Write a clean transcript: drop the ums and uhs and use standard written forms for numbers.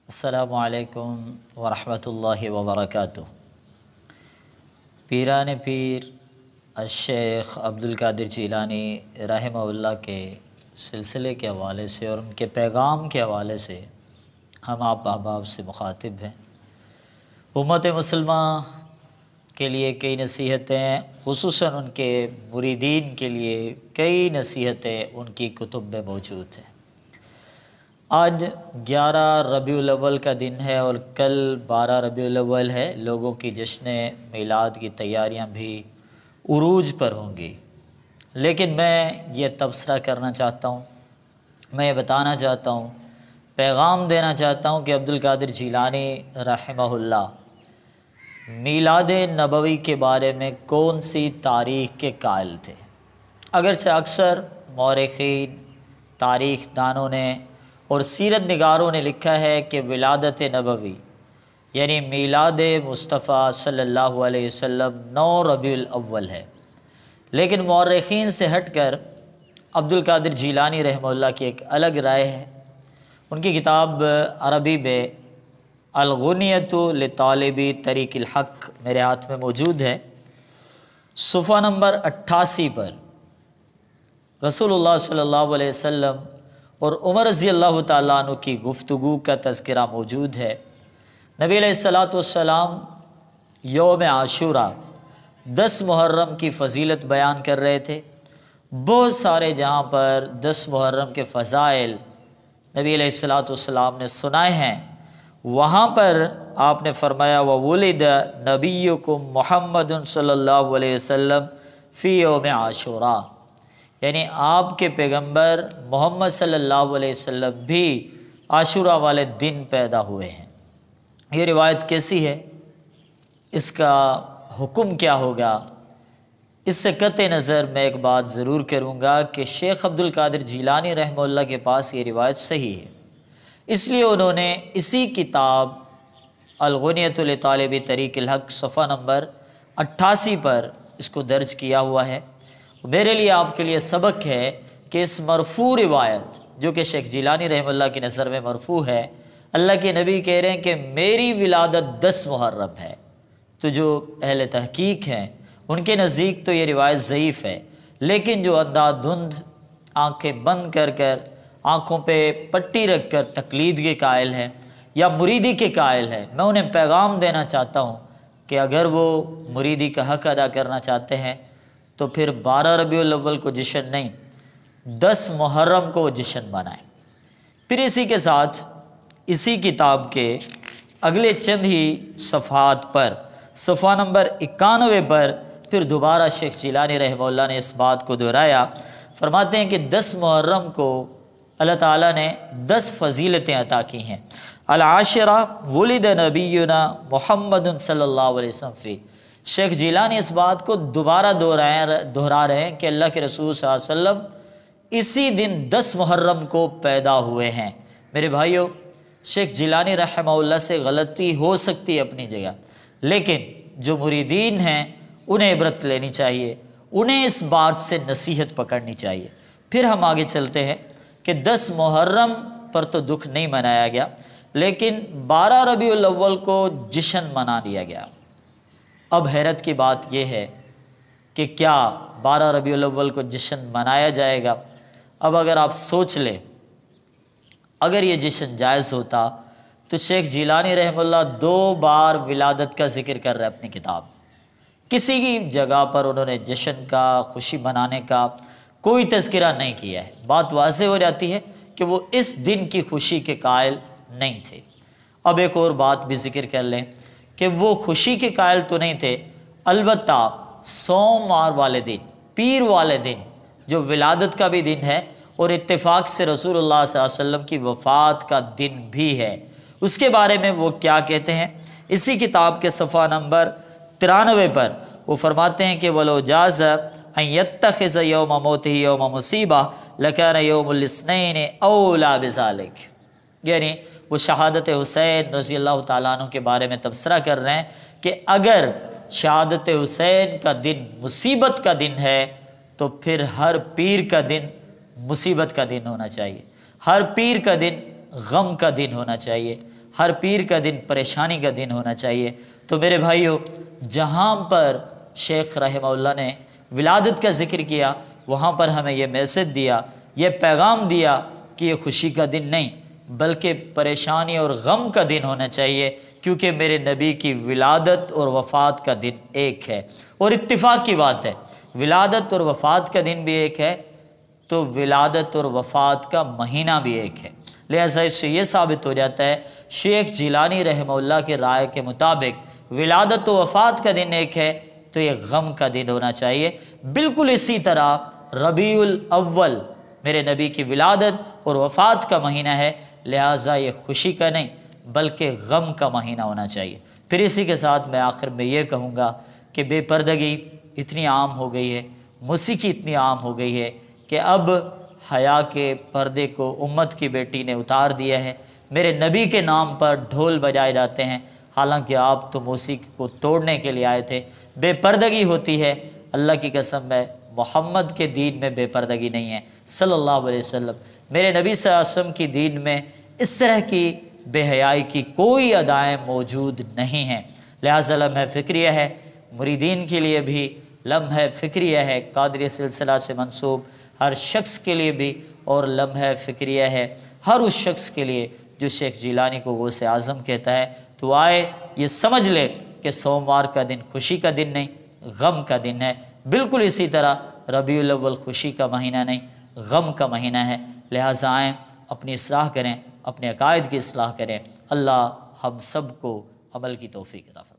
السلام علیکم ورحمۃ اللہ وبرکاتہ۔ پیران پیر الشیخ عبد القادر جیلانی رحمہ اللہ کے سلسلے کے حوالے سے اور ان کے پیغام کے حوالے سے ہم آپ احباب سے مخاطب ہیں۔ امت مسلمہ کے لیے کئی نصیحتیں، خصوصاً ان کے مریدین کے لیے کئی نصیحتیں ان کی کتب میں موجود ہیں۔ آج 11 ربیع الاول کا دن ہے اور کل 12 ربیع الاول ہے۔ لوگوں کی جشن میلاد کی تیاریاں بھی عروج پر ہوں گی، لیکن میں یہ تبصرہ کرنا چاہتا ہوں، میں یہ بتانا چاہتا ہوں، پیغام دینا چاہتا ہوں کہ عبد القادر جیلانی رحمہ اللہ میلاد نبوی کے بارے میں کون سی تاریخ کے قائل تھے۔ اگرچہ اکثر مورخین، تاریخ دانوں نے اور سیرت نگاروں نے لکھا ہے کہ ولادت نبوی یعنی میلاد مصطفیٰ صلی اللہ علیہ وسلم 9 ربیع الاول ہے، لیکن مورخین سے ہٹ کر عبد القادر جیلانی رحمہ اللہ کی ایک الگ رائے ہے۔ ان کی کتاب عربی میں الغنیۃ لطالب طریق الحق میرے ہاتھ میں موجود ہے۔ صفحہ نمبر 88 پر رسول اللہ صلی اللہ علیہ وسلم اور عمر رضی اللہ تعالیٰ عنہ کی گفتگو کا تذکرہ موجود ہے۔ نبی علیہ الصلوۃ والسلام یوم عاشوراء 10 محرم کی فضیلت بیان کر رہے تھے۔ بہت سارے جہاں پر 10 محرم کے فضائل نبی علیہ الصلوۃ والسلام نے سنائے ہیں، وہاں پر آپ نے فرمایا وَوُلِدَ نَبِيُّكُمْ محمد صلی اللہ علیہ وسلم فی یوم عاشوراء، یعنی آپ کے پیغمبر محمد صلی اللہ علیہ وسلم بھی عاشوراء والے دن پیدا ہوئے ہیں۔ یہ روایت کیسی ہے، اس کا حکم کیا ہوگا، اس سے قطع نظر میں ایک بات ضرور کروں گا کہ شیخ عبد القادر جیلانی رحمہ اللہ کے پاس یہ روایت صحیح ہے، اس لیے انہوں نے اسی کتاب الغنیۃ لطالب طریق الحق صفحہ نمبر 88 پر اس کو درج کیا ہوا ہے۔ میرے لیے آپ کے لیے سبق ہے کہ اس مرفوع روایت جو کہ شیخ جیلانی رحمہ اللہ کی نظر میں مرفوع ہے، اللہ کے نبی کہہ رہے ہیں کہ میری ولادت 10 محرم ہے، تو جو اہل تحقیق ہیں ان کے نزدیک تو یہ روایت ضعیف ہے، لیکن جو اندھا دھند آنکھیں بند کر کر آنکھوں پہ پٹی رکھ کر تقلید کے قائل ہیں یا مریدی کے قائل ہیں، میں انہیں پیغام دینا چاہتا ہوں کہ اگر وہ مریدی کا حق ادا کرنا چاہتے ہیں تو پھر 12 ربیع الاول کو جشن نہیں، 10 محرم کو وہ جشن منائیں۔ پھر اسی کے ساتھ اسی کتاب کے اگلے چند ہی صفحات پر صفحہ نمبر 91 پر پھر دوبارہ شیخ جیلانی رحمہ اللہ نے اس بات کو دہرایا، فرماتے ہیں کہ 10 محرم کو اللہ تعالیٰ نے 10 فضیلتیں عطا کی ہیں۔ العاشرہ ولد نبینا محمد صلی اللہ علیہ وسلم فی، شیخ جیلانی اس بات کو دوبارہ دہرا رہے ہیں کہ اللہ کے رسول صلی اللہ علیہ وسلم اسی دن 10 محرم کو پیدا ہوئے ہیں۔ میرے بھائیوں، شیخ جیلانی رحمہ اللہ سے غلطی ہو سکتی ہے اپنی جگہ، لیکن جو مریدین ہیں انہیں عبرت لینی چاہیے، انہیں اس بات سے نصیحت پکڑنی چاہیے۔ پھر ہم آگے چلتے ہیں کہ 10 محرم پر تو دکھ نہیں منایا گیا، لیکن 12 ربیع الاول کو جشن منا لیا گیا۔ اب حیرت کی بات یہ ہے کہ کیا 12 ربیع الاول کو جشن منایا جائے گا؟ اب اگر آپ سوچ لیں، اگر یہ جشن جائز ہوتا تو شیخ جیلانی رحمہ اللہ 2 بار ولادت کا ذکر کر رہے ہیں اپنی کتاب، کسی کی جگہ پر انہوں نے جشن کا، خوشی منانے کا کوئی تذکرہ نہیں کیا ہے۔ بات واضح ہو جاتی ہے کہ وہ اس دن کی خوشی کے قائل نہیں تھے۔ اب ایک اور بات بھی ذکر کر لیں کہ وہ خوشی کے قائل تو نہیں تھے، البتہ سوموار والے دن، پیر والے دن جو ولادت کا بھی دن ہے اور اتفاق سے رسول اللہ صلی اللہ علیہ وسلم کی وفات کا دن بھی ہے، اس کے بارے میں وہ کیا کہتے ہیں؟ اسی کتاب کے صفحہ نمبر 93 پر وہ فرماتے ہیں کہ وَلَوْ جَازَ أَن يَتَّخِذَ يَوْمَ مَوْتِهِ يَوْمَ مُصِيبَةٍ لَكَانَ يَوْمُ الْاثْنَيْنِ أَوْلَىٰ بِذَلِكَ، یعنی وہ شہادت حسین رضی اللہ تعالیٰ عنہ کے بارے میں تبصرہ کر رہے ہیں کہ اگر شہادت حسین کا دن مصیبت کا دن ہے تو پھر ہر پیر کا دن مصیبت کا دن ہونا چاہیے، ہر پیر کا دن غم کا دن ہونا چاہیے، ہر پیر کا دن پریشانی کا دن ہونا چاہیے۔ تو میرے بھائیوں، جہاں پر شیخ رحمہ اللہ نے ولادت کا ذکر کیا، وہاں پر ہمیں یہ میسج دیا، یہ پیغام دیا کہ یہ خوشی کا دن نہیں بلکہ پریشانی اور غم کا دن ہونا چاہیے، کیونکہ میرے نبی کی ولادت اور وفات کا دن ایک ہے۔ اور اتفاق کی بات ہے، ولادت اور وفات کا دن بھی ایک ہے تو ولادت اور وفات کا مہینہ بھی ایک ہے۔ لہذا اس سے یہ ثابت ہو جاتا ہے شیخ جیلانی رحمہ اللہ کے رائے کے مطابق ولادت و وفات کا دن ایک ہے تو یہ غم کا دن ہونا چاہیے۔ بالکل اسی طرح ربیع الاول میرے نبی کی ولادت اور وفات کا مہینہ ہے، لہٰذا یہ خوشی کا نہیں بلکہ غم کا مہینہ ہونا چاہیے۔ پھر اسی کے ساتھ میں آخر میں یہ کہوں گا کہ بے پردگی اتنی عام ہو گئی ہے، موسیقی اتنی عام ہو گئی ہے کہ اب حیا کے پردے کو امت کی بیٹی نے اتار دیا ہے۔ میرے نبی کے نام پر ڈھول بجائے جاتے ہیں، حالانکہ آپ تو موسیقی کو توڑنے کے لیے آئے تھے۔ بے پردگی ہوتی ہے، اللہ کی قسم ہے محمد کے دین میں بے پردگی نہیں ہے صلی اللہ علیہ وسلم۔ میرے نبی صلی اللہ علیہ وسلم کی دین میں اس طرح کی بے حیائی کی کوئی ادائیں موجود نہیں ہیں۔ لہٰذا لمحہ فکریہ ہے، مریدین کے لیے بھی لمحہ فکریہ ہے، قادری سلسلہ سے منسوب ہر شخص کے لیے بھی، اور لمحہ فکریہ ہے ہر اس شخص کے لیے جو شیخ جیلانی کو غوث اعظم کہتا ہے۔ تو آئے یہ سمجھ لے کہ سوموار کا دن خوشی کا دن نہیں، غم کا دن ہے۔ بالکل اسی طرح ربیع الاول خوشی کا مہینہ نہیں، غم کا مہینہ ہے۔ لہٰذا آئیں اپنی اصلاح کریں، اپنے عقائد کی اصلاح کریں۔ اللہ ہم سب کو عمل کی توفیق عطا فرمائے۔